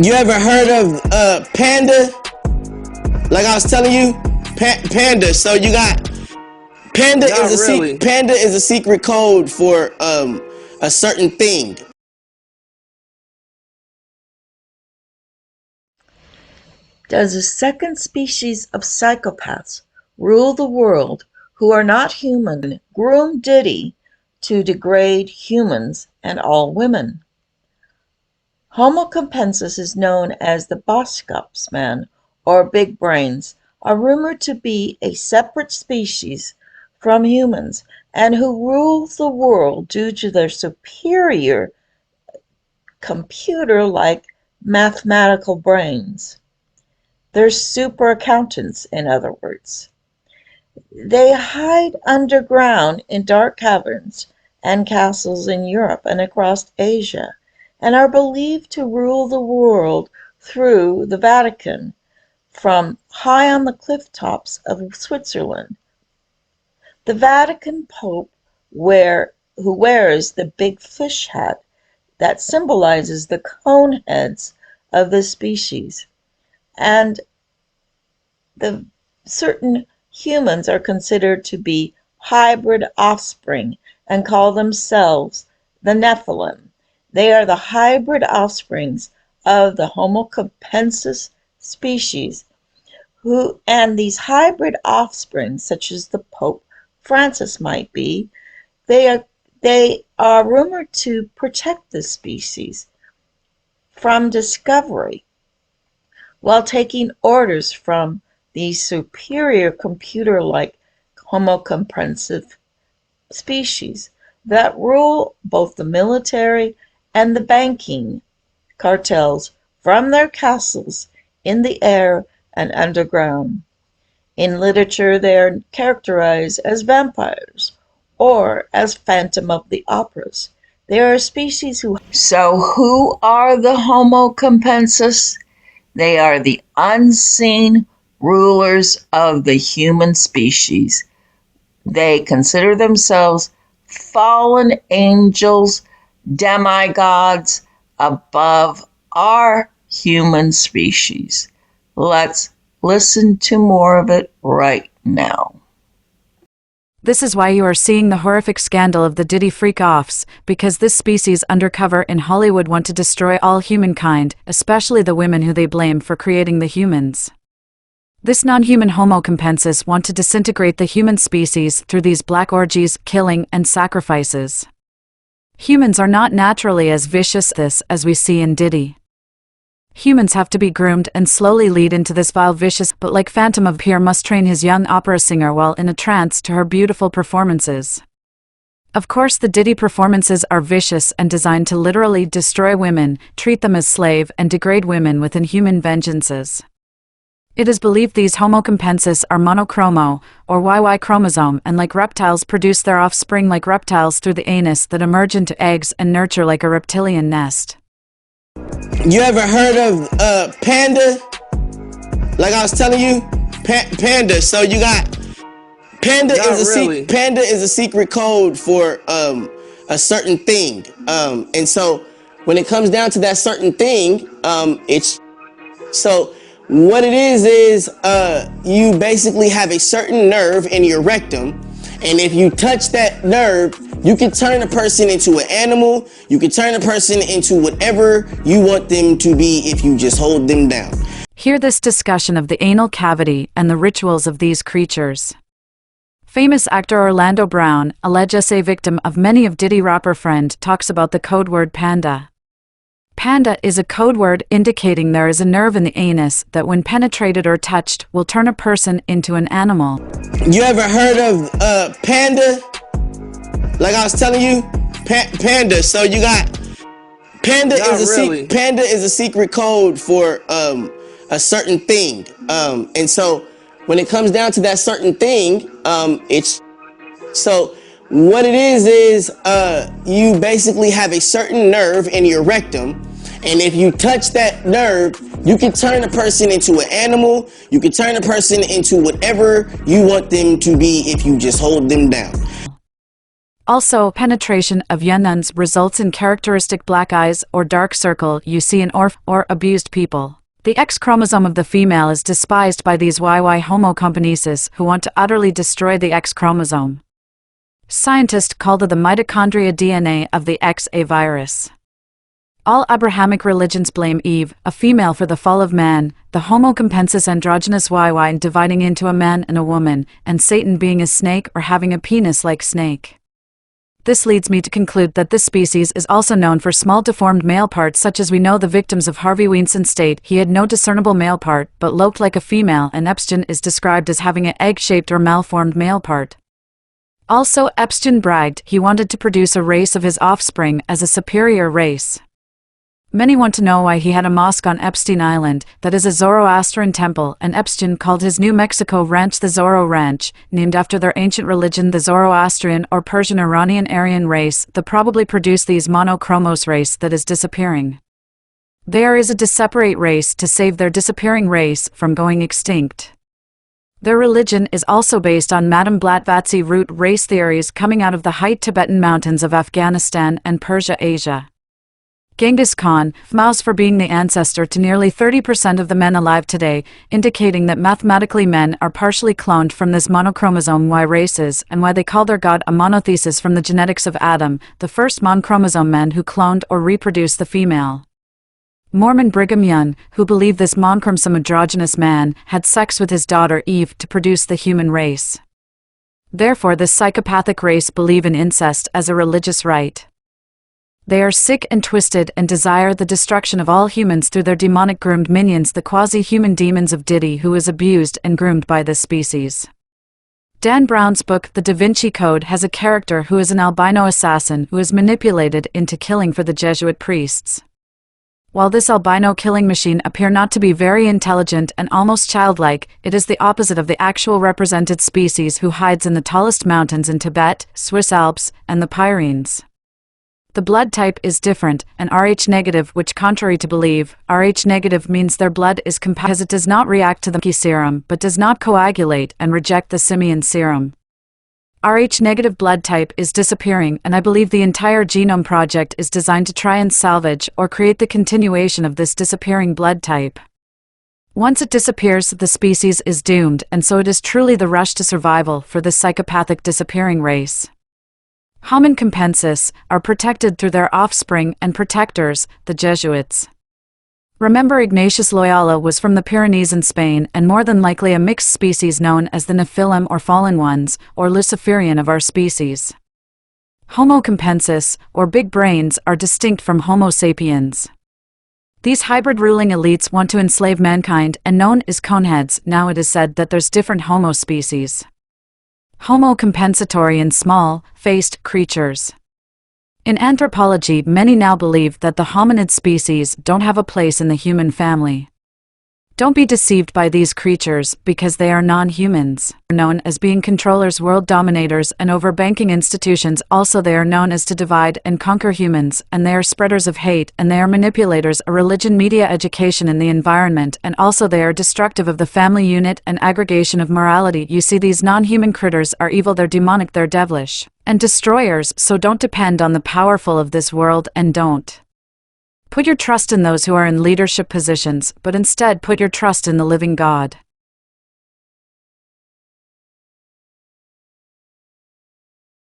You ever heard of panda? Like I was telling you, panda. So you got panda panda is a secret code for a certain thing. Does a second species of psychopaths rule the world who are not human, groom Diddy to degrade humans and all women? Homo compensus is known as the Boskops man, or big brains, are rumored to be a separate species from humans and who rule the world due to their superior computer-like mathematical brains. They're super accountants, in other words. They hide underground in dark caverns and castles in Europe and across Asia, and are believed to rule the world through the Vatican from high on the cliff tops of Switzerland. The Vatican Pope, who wears the big fish hat that symbolizes the cone heads of the species, and the certain humans are considered to be hybrid offspring and call themselves the Nephilim. They are the hybrid offsprings of the Homo compensus species, and these hybrid offspring, such as the Pope Francis might be, they are rumored to protect the species from discovery while taking orders from the superior computer-like Homo compensus species that rule both the military and the banking cartels from their castles in the air and underground. In literature, they are characterized as vampires or as Phantom of the Operas. They are a species who... So who are the Homo compensus? They are the unseen rulers of the human species. They consider themselves fallen angels, demigods above our human species. Let's listen to more of it right now. This is why you are seeing the horrific scandal of the Diddy Freakoffs, because this species undercover in Hollywood want to destroy all humankind, especially the women who they blame for creating the humans. This non-human Homo compensus want to disintegrate the human species through these black orgies, killing, and sacrifices. Humans are not naturally as vicious as we see in Diddy. Humans have to be groomed and slowly lead into this vile vicious, but like Phantom of Pierre must train his young opera singer while in a trance to her beautiful performances. Of course the Diddy performances are vicious and designed to literally destroy women, treat them as slave, and degrade women with inhuman vengeances. It is believed these Homo compensus are monochromo, or YY chromosome, and like reptiles produce their offspring like reptiles through the anus that emerge into eggs and nurture like a reptilian nest. You ever heard of panda? Like I was telling you, panda. So you got panda is a secret code for a certain thing. And so when it comes down to that certain thing, it's so what it is you basically have a certain nerve in your rectum, and if you touch that nerve, you can turn a person into an animal. You can turn a person into whatever you want them to be if you just hold them down. Hear this discussion of the anal cavity and the rituals of these creatures. Famous actor Orlando Brown, alleged essay victim of many of Diddy rapper friend, talks about the code word panda. Panda is a code word indicating there is a nerve in the anus that when penetrated or touched will turn a person into an animal. You ever heard of panda? Like I was telling you, panda. So you got panda is a secret code for a certain thing. And so when it comes down to that certain thing, it's so what it is you basically have a certain nerve in your rectum, and if you touch that nerve, you can turn a person into an animal. You can turn a person into whatever you want them to be if you just hold them down. Also, penetration of Yunnans results in characteristic black eyes or dark circle you see in orph or abused people. The X chromosome of the female is despised by these YY homocompanesis who want to utterly destroy the X chromosome. Scientists call the mitochondria DNA of the X a virus. All Abrahamic religions blame Eve, a female, for the fall of man, the homo compensus androgenous YY dividing into a man and a woman, and Satan being a snake or having a penis like snake. This leads me to conclude that this species is also known for small deformed male parts, such as we know the victims of Harvey Weinstein state he had no discernible male part but looked like a female, and Epstein is described as having an egg-shaped or malformed male part. Also, Epstein bragged he wanted to produce a race of his offspring as a superior race. Many want to know why he had a mosque on Epstein Island, that is a Zoroastrian temple, and Epstein called his New Mexico ranch the Zorro Ranch, named after their ancient religion, the Zoroastrian or Persian Iranian Aryan race that probably produced these monochromos race that is disappearing. There is a to separate race to save their disappearing race from going extinct. Their religion is also based on Madame Blavatsky root race theories coming out of the high Tibetan mountains of Afghanistan and Persia, Asia. Genghis Khan, famous for being the ancestor to nearly 30% of the men alive today, indicating that mathematically men are partially cloned from this monochromosome Y races, and why they call their god a monothesis from the genetics of Adam, the first monochromosome men who cloned or reproduced the female. Mormon Brigham Young, who believed this monochromosome androgynous man had sex with his daughter Eve to produce the human race. Therefore, this psychopathic race believe in incest as a religious rite. They are sick and twisted and desire the destruction of all humans through their demonic groomed minions, the quasi-human demons of Diddy, who is abused and groomed by this species. Dan Brown's book The Da Vinci Code has a character who is an albino assassin who is manipulated into killing for the Jesuit priests. While this albino killing machine appear not to be very intelligent and almost childlike, it is the opposite of the actual represented species who hides in the tallest mountains in Tibet, Swiss Alps, and the Pyrenees. The blood type is different, and Rh negative, which contrary to belief, Rh negative means their blood is compact as it does not react to the serum but does not coagulate and reject the simian serum. Rh negative blood type is disappearing, and I believe the entire genome project is designed to try and salvage or create the continuation of this disappearing blood type. Once it disappears, the species is doomed, and so it is truly the rush to survival for this psychopathic disappearing race. Homo compensus are protected through their offspring and protectors, the Jesuits. Remember, Ignatius Loyola was from the Pyrenees in Spain and more than likely a mixed species known as the Nephilim or Fallen Ones, or Luciferian of our species. Homo compensus, or big brains, are distinct from Homo sapiens. These hybrid ruling elites want to enslave mankind and known as coneheads. Now it is said that there's different Homo species. Homo compensatory and small-faced creatures. In anthropology, many now believe that the hominid species don't have a place in the human family. Don't be deceived by these creatures, because they are non-humans. Known as being controllers, world dominators, and over banking institutions. Also, they are known as to divide and conquer humans, and they are spreaders of hate, and they are manipulators of religion, media, education, and the environment, and also they are destructive of the family unit and aggregation of morality. You see, these non-human critters are evil, they're demonic, they're devilish, and destroyers, so don't depend on the powerful of this world, and don't put your trust in those who are in leadership positions, but instead put your trust in the living God.